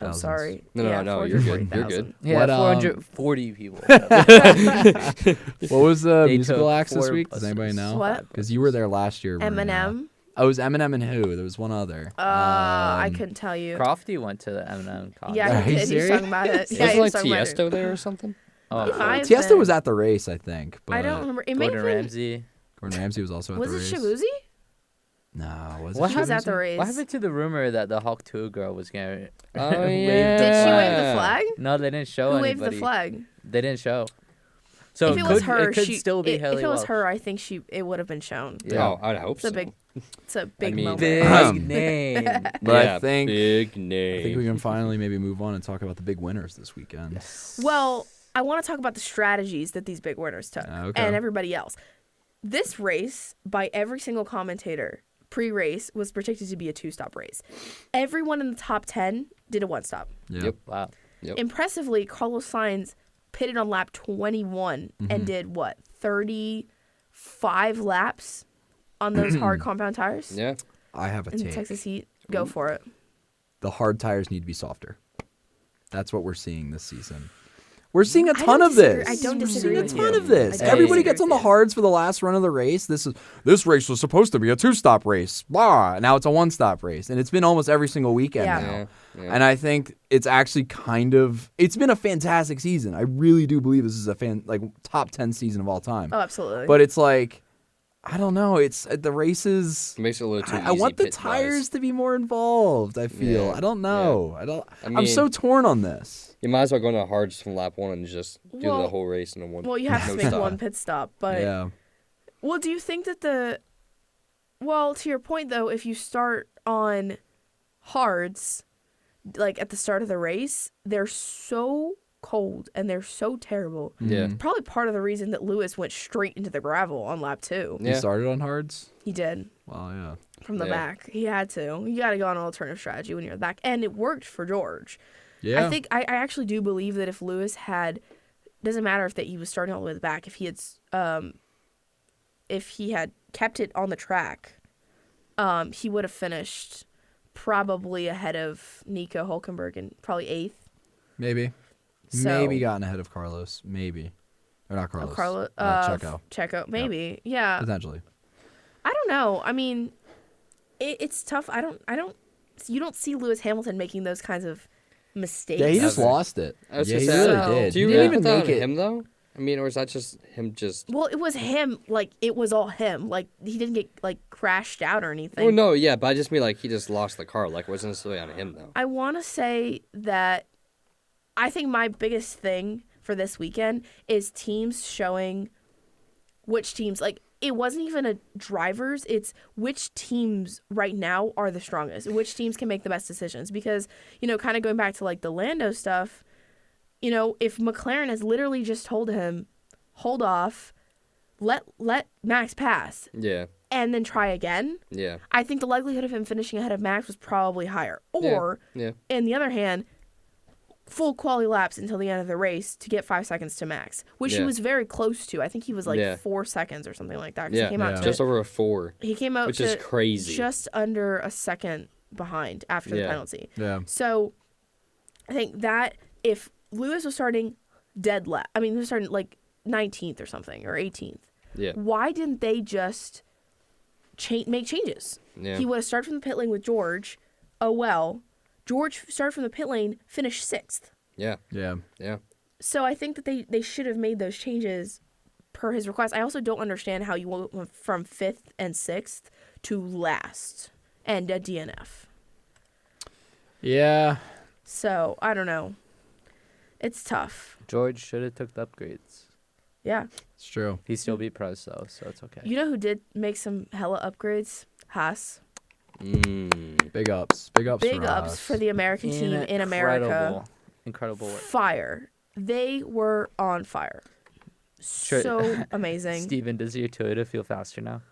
I'm Thousands. sorry. No, you're good. You're good. Yeah, What, 440 people. What was the They musical took acts this 4 week? Does anybody know? What? Because you were there last year. Eminem. Oh, it was Eminem and who? There was one other. I couldn't tell you. Crofty went to the Eminem concert. Yeah, Are he you did. He was serious? talking about it. Yeah, Wasn't he like was talking about it. Tiesto there or something? Oh, He might have Tiesto been. was at the race, I think. But I don't remember. It may have Gordon been. Ramsay. Gordon Ramsay was also at Was the it race. Shabuzi? No, was What it She was Shabuzi? at the race. What happened to the rumor that the Hawk 2 girl was going to Oh, wave yeah. Did she wave the Yeah. flag? No, they didn't show Who anybody. waved the flag? They didn't show. So If it was her, it could still be if Haley it was Welch. her, I think it would have been shown. Yeah. Oh, I'd hope It's so. a big mean, moment. Big name. But Yeah, I think big name. I think we can finally maybe move on and talk about the big winners this weekend. Well, I want to talk about the strategies that these big winners took Okay. and everybody else. This race, by every single commentator, pre-race was predicted to be a 2-stop race. Everyone in the top 10 did a 1-stop. Yep. Wow. Yep. Impressively, Carlos Sainz pitted on lap 21 and did 35 laps on those hard compound tires. Yeah. I have a In the take. Texas heat. Go for it. The hard tires need to be softer. That's what we're seeing this season. We're seeing a ton of this. I don't disagree We're with seeing a ton you. of this. I don't Everybody disagree gets on with the you. hards for the last run of the race. This race was supposed to be a 2-stop race. Blah. Now it's a 1-stop race, and it's been almost every single weekend Yeah. now. Yeah. And I think it's actually it's been a fantastic season. I really do believe this is a top 10 season of all time. Oh, absolutely. But it's like, I don't know. It's the races. It makes it a little too easy. I want the pit-wise. tires to be more involved. I feel. Yeah, I don't know. I I'm so torn on this. You might as well go into hards from lap 1 and just do Well- the whole race in a one. well, you have to no make stop. one pit stop. But, Yeah. well, do you think that well, to your point, though, if you start on hards, like at the start of the race, they're so cold and they're so terrible. Yeah. Probably part of the reason that Lewis went straight into the gravel on lap 2. You Yeah. started on hards. He did. Well, yeah. From the Yeah. back. He had to. You got to go on an alternative strategy when you're back. And it worked for George. Yeah. I think I actually do believe that if Lewis doesn't matter if he was starting all the way at the back, if he had kept it on the track, he would have finished probably ahead of Nico Hülkenberg and probably 8th. Maybe. So- Maybe gotten ahead of Carlos. Maybe. Or not Carlos. Checo. Checo, maybe. Yeah. Potentially. I don't know. I mean, it's tough. You don't see Lewis Hamilton making those kinds of mistakes. Yeah, he just Ever. lost it. I was Yeah, gonna he say, really So- did. Do you He really didn't put that even on make it. him though? I mean, or is that just him just? Well, it was him. Like, it was all him. Like, he didn't get, like, crashed out or anything. Oh no, yeah, but I just mean like he just lost the car. Like, it wasn't necessarily on him though. I want to say that I think my biggest thing for this weekend is teams showing which teams, like, it wasn't even a drivers, it's which teams right now are the strongest, which teams can make the best decisions. Because, kind of going back to, like, the Lando stuff, if McLaren has literally just told him, hold off, let Max pass, Yeah, and then try again, yeah, I think the likelihood of him finishing ahead of Max was probably higher. Or, yeah. on the other hand, full quality laps until the end of the race to get 5 seconds to Max, which he Yeah. was very close to. I think he was like Yeah. 4 seconds or something like that. 'Cause Yeah, he came out just over a 4, he came out which to is crazy. just under a second behind after the Yeah. penalty. Yeah. So I think that if Lewis was starting dead last, he was starting like 19th or something or 18th. Yeah, Why didn't they just make changes? yeah, He would have started from the pit lane with George. Oh well, George started from the pit lane, finished 6th. yeah, Yeah. yeah. So I think that they should have made those changes per his request. I also don't understand how you went from 5th and 6th to last and a DNF. Yeah. So I don't know. It's tough. George should have took the upgrades. Yeah. It's true. He still beat Perez though, so it's okay. You know who did make some hella upgrades? Haas. Big ups. Big ups Big for ups us. for the American team in America. Incredible work. Fire. They were on fire. Sure. So amazing. Steven, does your Toyota feel faster now?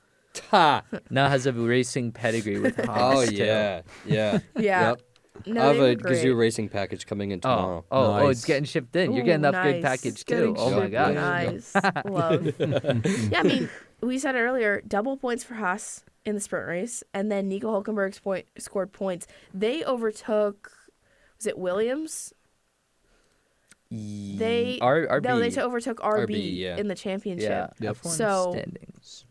Ha! Now has a racing pedigree with Haas. Oh too. yeah, yeah. Yeah. Yep. No, I have they were a great. Gazoo racing package coming in tomorrow. Oh, Nice. it's getting shipped in. You're Ooh, getting the upgrade nice. package Getting too. Oh my shipped gosh. Nice. Love. Yeah, we said it earlier, double points for Haas in the sprint race, and then Nico Hülkenberg scored points. They overtook, was it Williams? They RB. No, they overtook RB, RB, yeah. in the championship. Yeah. Yep. F1 So- standings.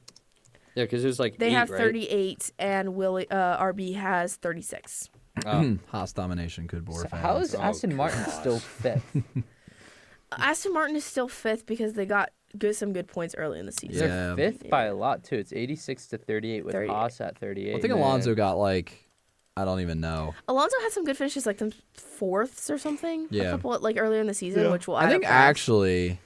Yeah, because there's like They 8, have right? 38, and RB has 36. Haas domination could bore So fans. how is Oh, Aston Martin gosh. still fifth? Aston Martin is still 5th because they got some good points early in the season. Yeah. They're fifth by a lot too. It's 86 to 38 with 38. Haas at 38. I think Alonso got I don't even know. Alonso had some good finishes, like them 4ths or something. Yeah. A couple earlier in the season, which will add I think up fast. actually,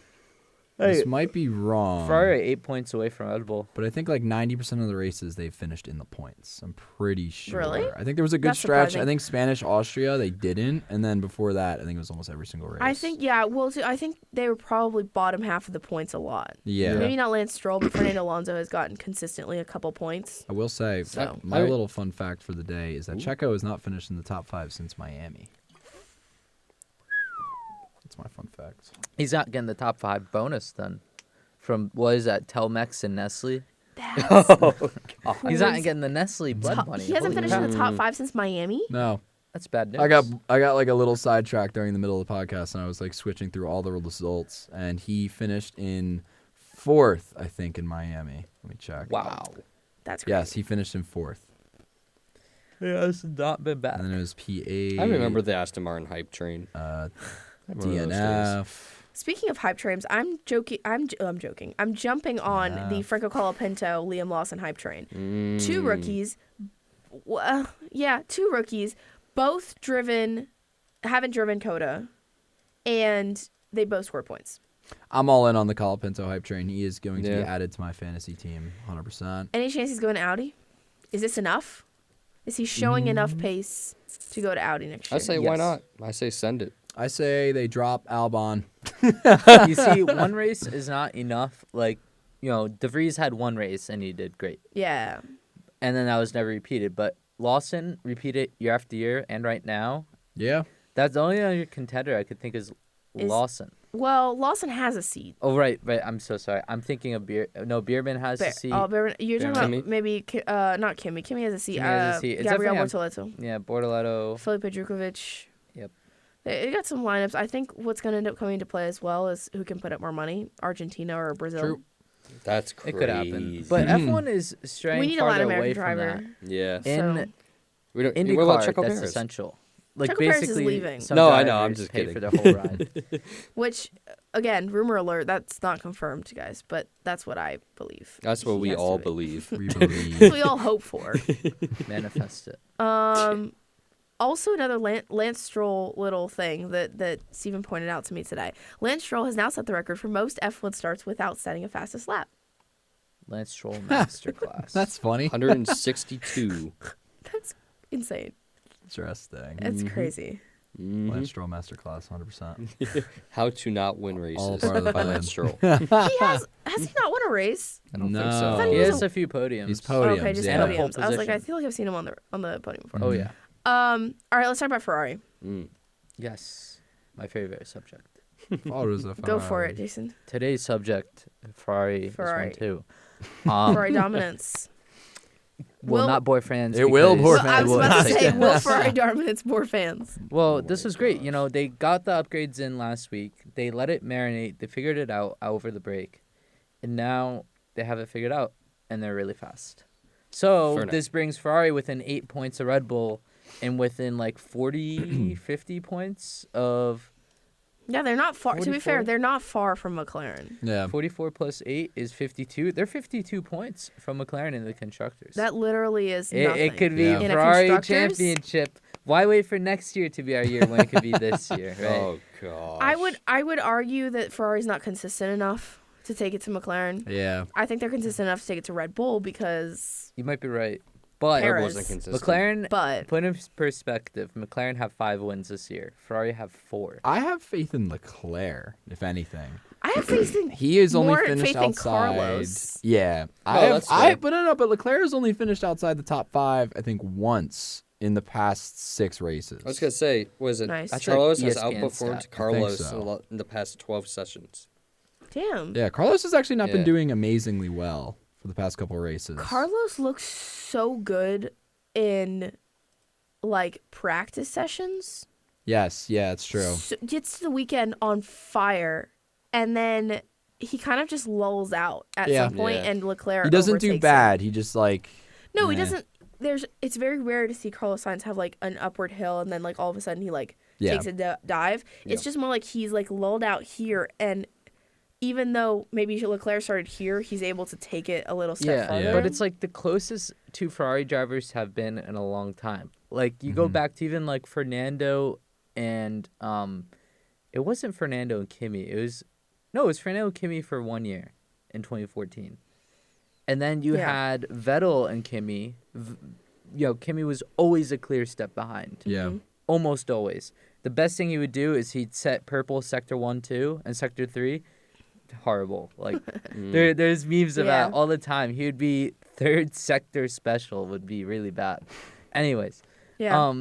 This might be wrong. Ferrari 8 points away from Red Bull. But I think like 90% of the races they've finished in the points. I'm pretty sure. Really? I think there was a good That's stretch. surprising. I think Spanish, Austria, they didn't. And then before that, I think it was almost every single race. I think, yeah, well, too, I think they were probably bottom half of the points a lot. Yeah. Maybe not Lance Stroll, but Fernando Alonso has gotten consistently a couple points. I will say, So- my little fun fact for the day is that Checo has not finished in the top 5 since Miami. That's my fun fact. He's not getting the top 5 bonus then. From, what is that, Telmex and Nestle? He's not getting the Nestle blood money. He hasn't Holy finished in crap. the top 5 since Miami? No. That's bad news. I got like a little sidetracked during the middle of the podcast, and I was like switching through all the results, and he finished in 4th, I think, in Miami. Let me check. Wow. That's crazy. Yes, he finished in 4th. Yeah, it's not been bad. And then it was P8. I remember the Aston Martin hype train. DNF. Speaking of hype trains, I'm joking. I'm jumping on the Franco Colapinto, Liam Lawson hype train. Two rookies. Two rookies. Both haven't driven COTA, and they both scored points. I'm all in on the Colapinto hype train. He is going to be added to my fantasy team, 100%. Any chance he's going to Audi? Is this enough? Is he showing enough pace to go to Audi next year? I say why not? I say send it. I say they drop Albon. You see, one race is not enough. Like, De Vries had one race and he did great. Yeah. And then that was never repeated. But Lawson repeated year after year, and right now, Yeah. that's the only other contender I could think is Lawson. Well, Lawson has a seat. Oh, right. I'm so sorry. I'm thinking of Bierman has a seat. Oh, you're talking Kimmy? about maybe not Kimmy. Kimmy has a seat. Kimmy has a seat. It's Gabriel definitely Bortoleto. Yeah, Bortoleto. Felipe Drukovic. Yep. They got some lineups. I think what's going to end up coming into play as well is who can put up more money, Argentina or Brazil. True. That's crazy. It could happen. But F1 is straying We need a farther Latin away American from driver. that. Yeah. In We don't, IndyCar, what about Checo that's Perez? essential. Like Checo Perez is basically, leaving. some No, I know, I'm drivers just pay kidding. for the whole ride. Which, again, rumor alert, that's not confirmed, guys, but that's what I believe. That's what He we has to all be. believe. We That's believe. what we all hope for. Manifest it. Also, another Lance Stroll little thing that Steven pointed out to me today. Lance Stroll has now set the record for most F1 starts without setting a fastest lap. Lance Stroll masterclass. That's funny. 162. That's insane. Interesting. That's crazy. Lance Stroll masterclass, 100%. How to not win races All part of the by plan. Lance Stroll. Has he not won a race? I don't No. think I so. thought he was has a few podiums. He's podiums, Okay, just yeah. And a pole podiums. I was like, I position. feel like I've seen him on the podium before. Oh yeah. All right, let's talk about Ferrari. Yes. My favorite subject. Go for it, Jason. Today's subject, Ferrari. Ferrari. Is one too. Ferrari dominance. Well, not boy fans. It will because- bore Well, I was fans. about to say, Yes. will Ferrari dominance more fans? Well, this was great. They got the upgrades in last week. They let it marinate. They figured it out over the break. And now they have it figured out, and they're really fast. So this brings Ferrari within 8 points of Red Bull and within like 40, 50 points of... Yeah, they're not far. To be 44? fair, they're not far from McLaren. Yeah. 44 plus 8 is 52. They're 52 points from McLaren in the Constructors. That literally is nothing. It could be Yeah. In a Ferrari Constructors? Championship. Why wait for next year to be our year when it could be this year, right? Oh, gosh. I would argue that Ferrari's not consistent enough to take it to McLaren. Yeah. I think they're consistent enough to take it to Red Bull because You might be right. But Perez. wasn't consistent. McLaren, But- put in perspective, McLaren have 5 wins this year. Ferrari have 4. I have faith in Leclerc, if anything. I have faith in He is only more finished faith in outside. Carlos. Yeah. that's fair. But Leclerc has only finished outside the top 5, I think, once in the past 6 races. I was going to say, was it Nice. That's Carlos an has ESPN outperformed stat. Carlos so. in the past 12 sessions. Damn. Yeah, Carlos has actually not been Yeah. doing amazingly well for the past couple races. Carlos looks so good in like practice sessions. Yes, yeah, it's true. So, gets to the weekend on fire, and then he kind of just lulls out at Yeah. some point, Yeah. and Leclerc He doesn't do overtakes him. bad. He just like No, he Nah. doesn't. It's very rare to see Carlos Sainz have like an upward hill, and then like all of a sudden he like Yeah. takes a dive. It's just more like he's like lulled out here, and even though maybe Leclerc started here, he's able to take it a little step farther. But it's like the closest two Ferrari drivers have been in a long time. Like you go back to even like Fernando and it wasn't Fernando and Kimi. It was No, it was Fernando Kimi for 1 year in 2014. And then you had Vettel and Kimi. Kimi was always a clear step behind. Yeah. Mm-hmm. Almost always. The best thing he would do is he'd set purple sector 1, 2, and sector 3. Horrible. Like, there's memes of that all the time. He would be third sector special would be really bad. Anyways. Yeah.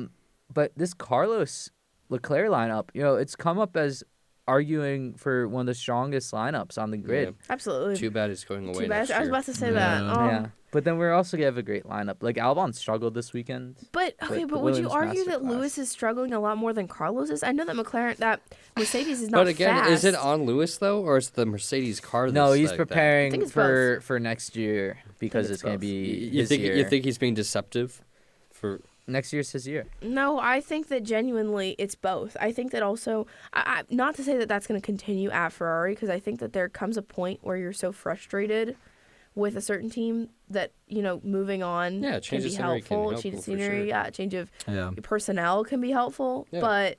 But this Carlos Leclerc lineup, it's come up as arguing for one of the strongest lineups on the grid. Yeah. Absolutely. Too bad it's going away Too bad. next year. I was about to say that. Yeah. But then we're also going to have a great lineup. Like, Albon struggled this weekend. But would you Williams argue that masterclass. Lewis is struggling a lot more than Carlos is? I know that Mercedes is not But again, fast. is it on Lewis, though, or is it the Mercedes car that's No, he's like that? preparing it's for next year because it's going to both. be You his think year. you think he's being deceptive? For Next year's his year. No, I think that genuinely it's both. I think that also, not to say that that's going to continue at Ferrari, because I think that there comes a point where you're so frustrated with a certain team that, moving on can be helpful. Change of scenery, change of personnel can be helpful. Yeah. But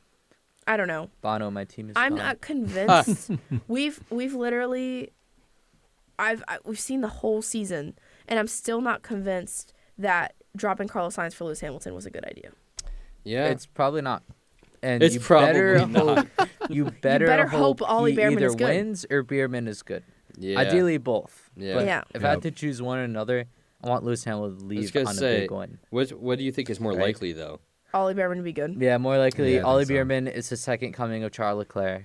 I don't know. Bono, my team is I'm gone. not convinced. We've literally, we've seen the whole season, and I'm still not convinced that dropping Carlos Sainz for Lewis Hamilton was a good idea. yeah, It's probably not. And It's you probably not. You better hope Ollie he Behrman either is good. wins or Behrman is good. yeah. Ideally, both. Yeah. But Yeah. if I had to choose one or another, I want Lewis Hamilton to I was leave gonna on say, a big one. What do you think is more Right. likely, though? Ollie Behrman to be good. Yeah, more likely, Yeah, I think Ollie so. Behrman is the second coming of Charles Leclerc.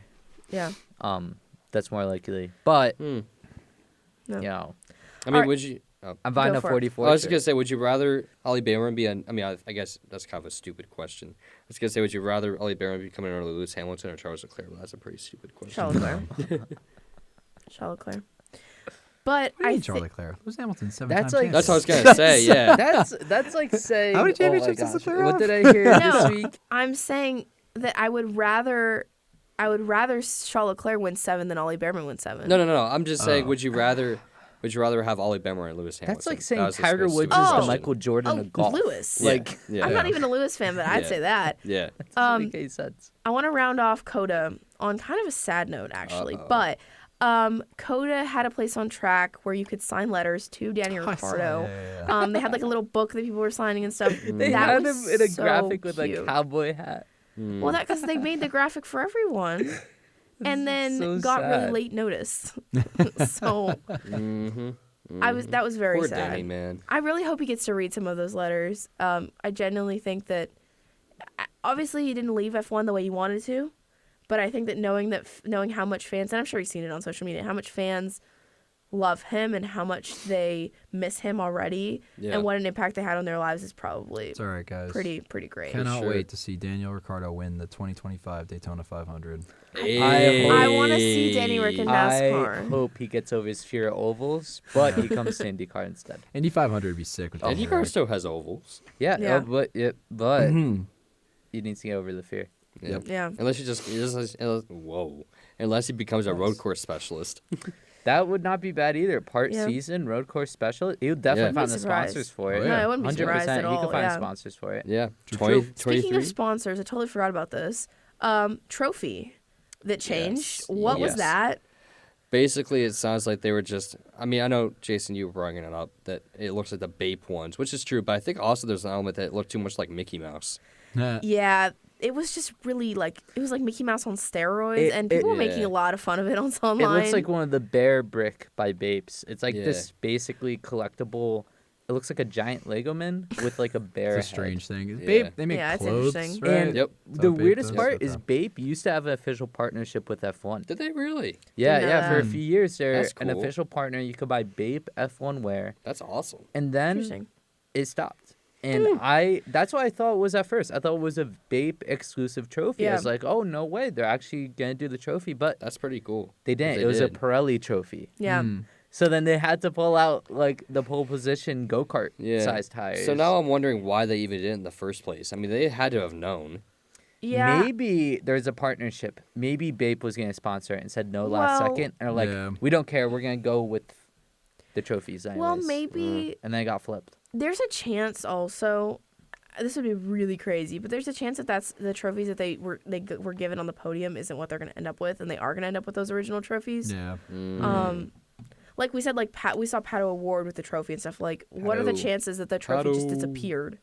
Yeah. That's more likely. But, No. I mean, Alright. would you? Oh. I'm buying Go a for it. 44. I was just gonna say, would you rather Ollie Behrman be on? I mean, I guess that's kind of a stupid question. I was gonna say, would you rather Ollie Behrman be coming under Lewis Hamilton or Charles Leclerc? Well, that's a pretty stupid question. Charles Leclerc. Charles Leclerc. But I I think Charles think Leclerc. Lewis Hamilton 7 That's times like- That's what I was gonna say. Yeah. That's like saying. How many oh my championships does gosh, Leclerc what have? did I hear No. this week? I'm saying that I would rather Charles Leclerc win 7 than Ollie Behrman win 7. No. I'm just saying, Oh. would you rather have Ollie Behrman or Lewis Hamilton? That's like That saying was Tiger supposed to Woods be is the the Oh. Michael Jordan of golf. Lewis. Yeah. Like, Yeah. I'm not even a Lewis fan, but I'd Yeah. say that. Yeah. doesn't make any sense. I want to round off COTA on kind of a sad note, actually. But COTA had a place on track where you could sign letters to Daniel Ricciardo. Yeah. They had like a little book that people were signing and stuff. They that had was him in a so graphic with cute. a cowboy hat. Well, that because they made the graphic for everyone, and then so got really sad. late notice. So that was very Poor sad. Danny, man. I really hope he gets to read some of those letters. I genuinely think that obviously he didn't leave F1 the way he wanted to, but I think that knowing how much fans, and I'm sure he's seen it on social media, how much fans love him and how much they miss him already, Yeah. and what an impact they had on their lives is probably It's all right, guys. pretty great. Cannot sure. wait to see Daniel Ricciardo win the 2025 Daytona 500. I want to see Danny Rick in NASCAR. I hope he gets over his fear of ovals, but he comes to IndyCar instead. Indy 500 would be sick with Indy Daniel car Rick. still has ovals. Yeah, Yeah. but he needs to get over the fear. Yep. Yeah. Unless unless he becomes a road course specialist. That would not be bad either. Part Yeah. season road course specialist. He would definitely Yeah. find I'd the be surprised. sponsors for it. Oh, yeah. No, I wouldn't be surprised at all. He could find yeah. sponsors for it. Yeah. True. 20, Speaking 23? of sponsors, I totally forgot about this. Trophy that changed. Yes. What was Yes. that? Basically, it sounds like they were just. I mean, I know, Jason, you were bringing it up that it looks like the Bape ones, which is true, but I think also there's an element that it looked too much like Mickey Mouse. Yeah, it was just really like it was like Mickey Mouse on steroids, and people were making a lot of fun of it on online. It looks like one of the Bear Brick by Bapes. It's like Yeah. this basically collectible. It looks like a giant Lego man with like a bear. It's a head. strange thing. Yeah. Babe, they make Yeah, it's clothes, interesting. right? And Yep. Is that the what Bape weirdest does? part is Okay. Bape used to have an official partnership with F1. Did they really? Yeah, Didn't know yeah. For a that. few years, they're That's an cool. official partner. You could buy Bape F1 wear, That's awesome. and then Interesting. it stopped. And that's what I thought it was at first. I thought it was a Bape exclusive trophy. I Yeah. was like, oh, no way. They're actually going to do the trophy. But That's pretty cool. they didn't. They It was a did. Pirelli trophy. Yeah. So then they had to pull out like the pole position go-kart Yeah. size tires. So now I'm wondering why they even did it in the first place. I mean, they had to have known. Yeah. Maybe there's a partnership. Maybe Bape was going to sponsor it and said no last Well- second. And they're like, Yeah. we don't care. We're going to go with the trophies anyways. Well, maybe And then it got flipped. there's a chance also. this would be really crazy, but there's a chance that that's the trophies that they were given on the podium isn't what they're going to end up with, and they are going to end up with those original trophies. Yeah. Like we said, like we saw Pato Award with the trophy and stuff. Like, what are the chances that the trophy just disappeared?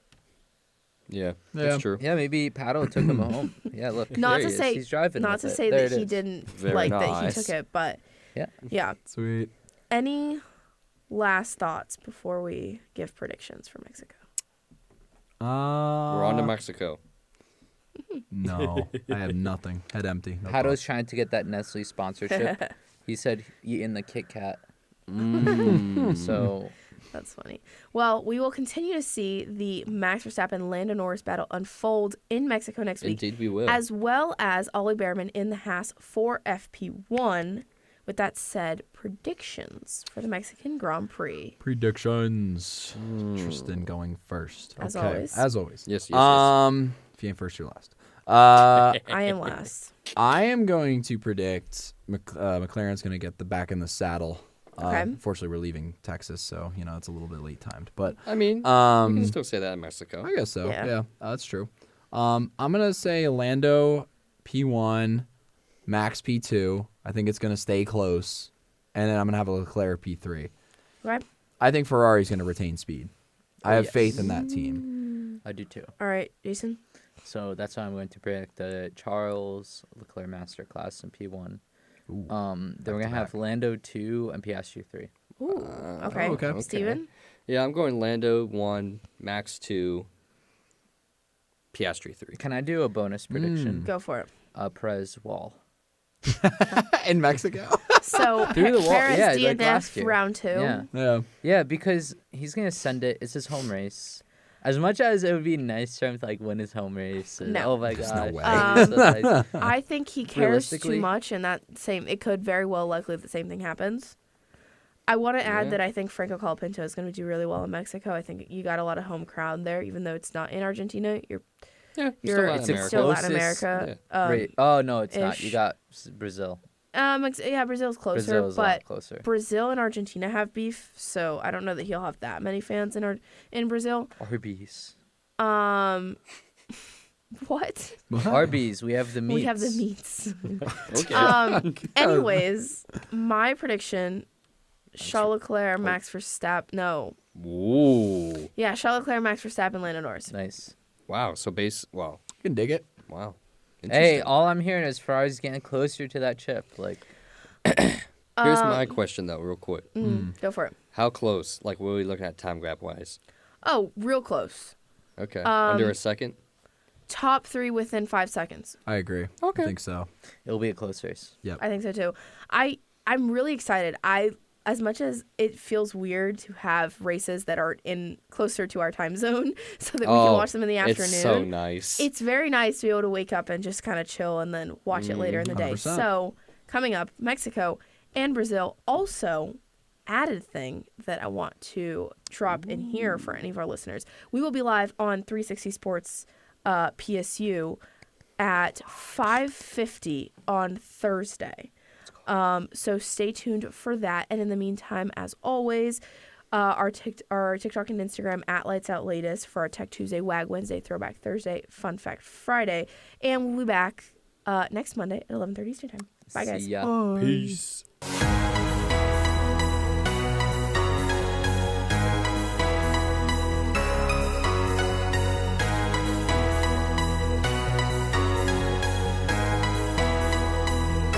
Yeah, that's true. Yeah, maybe Pato took him home. Yeah, look, Not to he is. say He's driving. Not to with say it. There that it he is. didn't Very that he nice. took it, but yeah. Sweet. Any last thoughts before we give predictions for Mexico? We're on to Mexico. No, I have nothing. Head empty. No Pato's thoughts. trying to get that Nestle sponsorship. He said eating the Kit Kat. So That's funny. Well, we will continue to see the Max Verstappen Lando Norris battle unfold in Mexico next week. Indeed, we will. As well as Ollie Behrman in the Haas for FP1. With that said, predictions for the Mexican Grand Prix. Predictions. Tristan going first. As okay. always. As always. Yes. If you ain't first, you're last. I am last. I am going to predict McLaren's going to get the back in the saddle. Okay. Unfortunately, we're leaving Texas, so it's a little bit late timed. But I mean, you can still say that in Mexico. I guess so. Yeah. Yeah, that's true. I'm gonna say Lando P1, Max P2. I think it's gonna stay close, and then I'm gonna have a Leclerc P3. Right. I think Ferrari's gonna retain speed. I have yes. faith in that team. I do too. All right, Jason. So that's why I'm going to predict the Charles Leclerc Masterclass in P1. Ooh, Then we're gonna have Lando 2 and Piastri 3. Ooh. Okay. okay. Steven? Yeah, I'm going Lando 1, Max 2, Piastri 3. Can I do a bonus prediction? Go for it. Perez wall. In Mexico. So, Through the wall. Perez Yeah, like last DNF year. round 2. Yeah. Yeah. Yeah, because he's gonna send it. It's his home race. As much as it would be nice for him to win his home race. And, No. Oh my There's gosh. no way. it'd be so nice. I think he cares too Realistically- much, and it could very well likely the same thing happens. I want to add Yeah. that I think Franco Colapinto is going to do really well in Mexico. I think you got a lot of home crowd there, even though it's not in Argentina. It's still Latin Closest, America. Right. Oh no, it's not. ish. You got Brazil. Brazil's closer, Brazil's a lot but closer. Brazil and Argentina have beef, so I don't know that he'll have that many fans in Brazil. Arby's. What? Arby's. We have the meats. We have the meats. Okay. Anyways, my prediction: Charles Leclerc, Max Verstappen. No. Ooh. Yeah, Charles Leclerc, Max Verstappen, Lando Norris. Nice. Wow. So wow. You can dig it. Wow. Hey, Interesting. all I'm hearing is Ferrari's getting closer to that chip. Like, Here's my question though, real quick. Go for it. How close? Like, what are we looking at time grab wise? Oh, real close. Okay. Under a second. Top 3 within 5 seconds. I agree. Okay. I think so. it'll be a close race. I think so too. I'm really excited. As much as it feels weird to have races that are in closer to our time zone so that we can watch them in the afternoon. It's so nice. It's very nice to be able to wake up and just kind of chill and then watch it later in the day. 100%. So, coming up, Mexico and Brazil. Also, added thing that I want to drop in here for any of our listeners. We will be live on 360 Sports PSU at 5:50 on Thursday. So stay tuned for that. And in the meantime, as always, our TikTok and Instagram at Lights Out Latest for our Tech Tuesday, Wag Wednesday, Throwback Thursday, Fun Fact Friday. And we'll be back next Monday at 11:30 Eastern Time. Bye, guys. See ya. Peace.